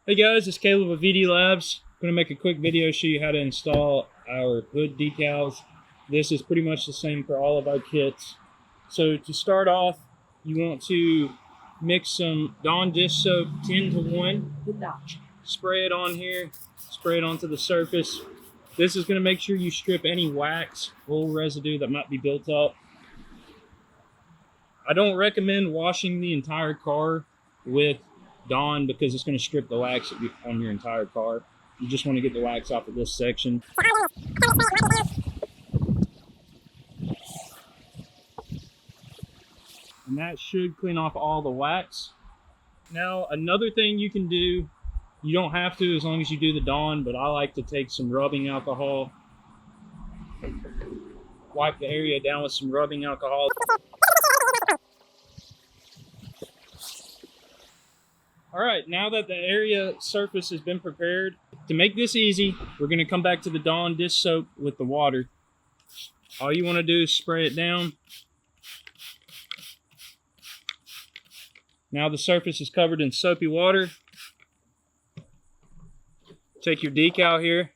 Hey guys, it's Caleb with VD Labs. I'm going to make a quick video show you how to install our hood decals. This is pretty much the same for all of our kits. So to start off, you want to mix some Dawn dish soap 10 to 1. Spray it on here, spray it onto the surface. This is going to make sure you strip any wax, oil residue that might be built up. I don't recommend washing the entire car with Dawn because it's going to strip the wax on your entire car. You just want to get the wax off of this section. And that should clean off all the wax. Now, another thing you can do, you don't have to as long as you do the Dawn, but I like to take some rubbing alcohol, wipe the area down with some rubbing alcohol. All right, now that the area surface has been prepared, to make this easy, we're going to come back to the Dawn dish soap with the water. All you want to do is spray it down. Now the surface is covered in soapy water. Take your decal here,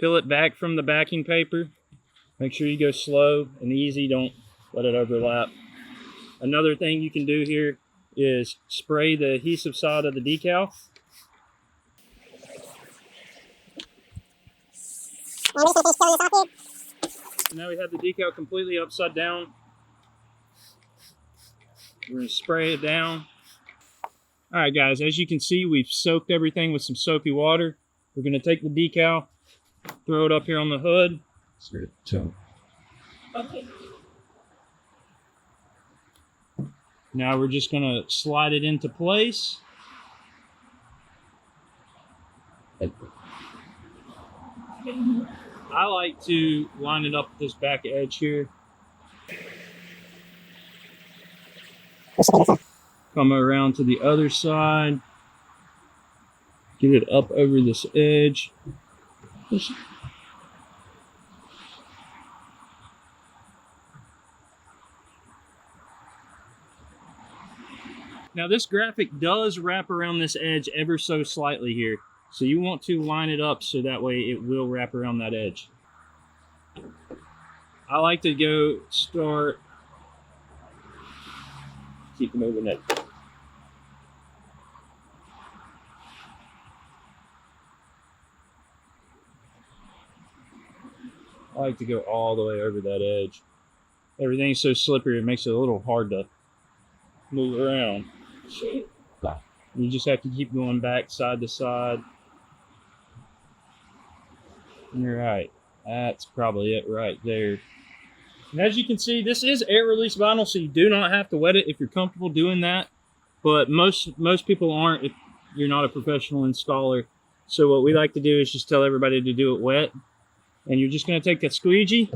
peel it back from the backing paper. Make sure you go slow and easy, don't let it overlap. Another thing you can do here is spray the adhesive side of the decal. Now we have the decal completely upside down. We're going to spray it down. All right, guys, as you can see, we've soaked everything with some soapy water. We're going to take the decal, throw it up here on the hood. Okay. Now we're just going to slide it into place. I like to line it up with this back edge here. Come around to the other side. Get it up over this edge. Now this graphic does wrap around this edge ever so slightly here. So you want to line it up so that way it will wrap around that edge. I like to start, keep moving it. I like to go all the way over that edge. Everything's so slippery, it makes it a little hard to move around. You just have to keep going back side to side. You're right. That's probably it right there. And as you can see, this is air release vinyl, so you do not have to wet it if you're comfortable doing that. But most people aren't if you're not a professional installer. So what we like to do is just tell everybody to do it wet. And you're just going to take a squeegee,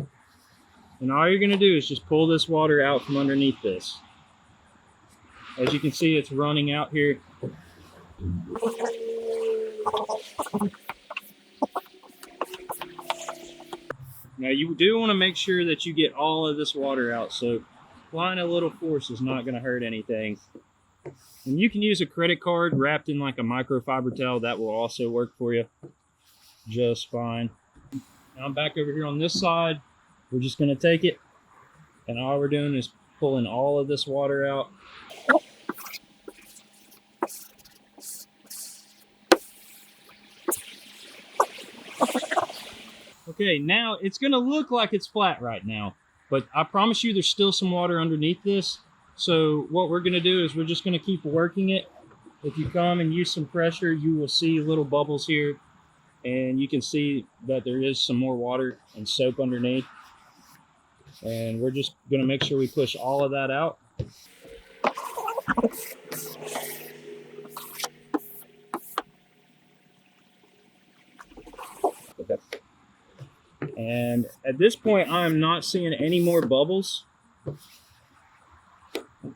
and all you're going to do is just pull this water out from underneath this. As you can see, it's running out here. Now you do want to make sure that you get all of this water out, so applying a little force is not going to hurt anything. And you can use a credit card wrapped in like a microfiber towel. That will also work for you just fine. Now I'm back over here on this side. We're just going to take it, and all we're doing is pulling all of this water out. Okay, now it's going to look like it's flat right now, but I promise you there's still some water underneath this. So what we're going to do is we're just going to keep working it. If you come and use some pressure, you will see little bubbles here, and you can see that there is some more water and soap underneath. And we're just going to make sure we push all of that out. Okay. And at this point, I'm not seeing any more bubbles.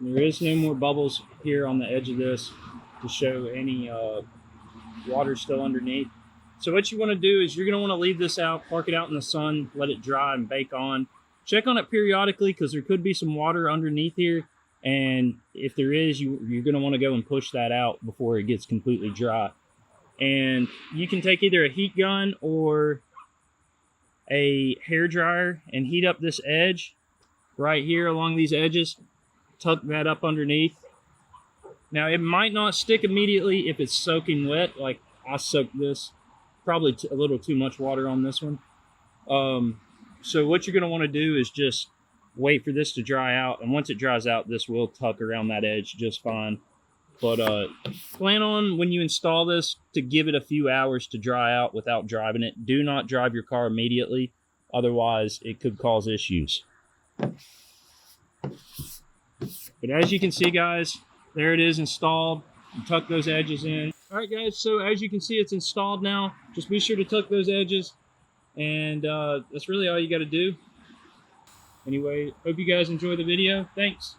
There is no more bubbles here on the edge of this to show any water still underneath. So what you want to do is you're going to want to leave this out, park it out in the sun, let it dry and bake on. Check on it periodically because there could be some water underneath here, And if there is, you're going to want to go and push that out before it gets completely dry. And you can take either a heat gun or a hair dryer and heat up this edge right here along these edges. Tuck that up underneath. Now, it might not stick immediately if it's soaking wet, like I soaked this. Probably a little too much water on this one. So what you're going to want to do is just wait for this to dry out. And once it dries out, this will tuck around that edge just fine. But plan on, when you install this, to give it a few hours to dry out without driving it. Do not drive your car immediately. Otherwise, it could cause issues. But as you can see, guys, there it is installed. You tuck those edges in. All right, guys, so as you can see, it's installed now. Just be sure to tuck those edges. And that's really all you got to do. Anyway, hope you guys enjoy the video. Thanks.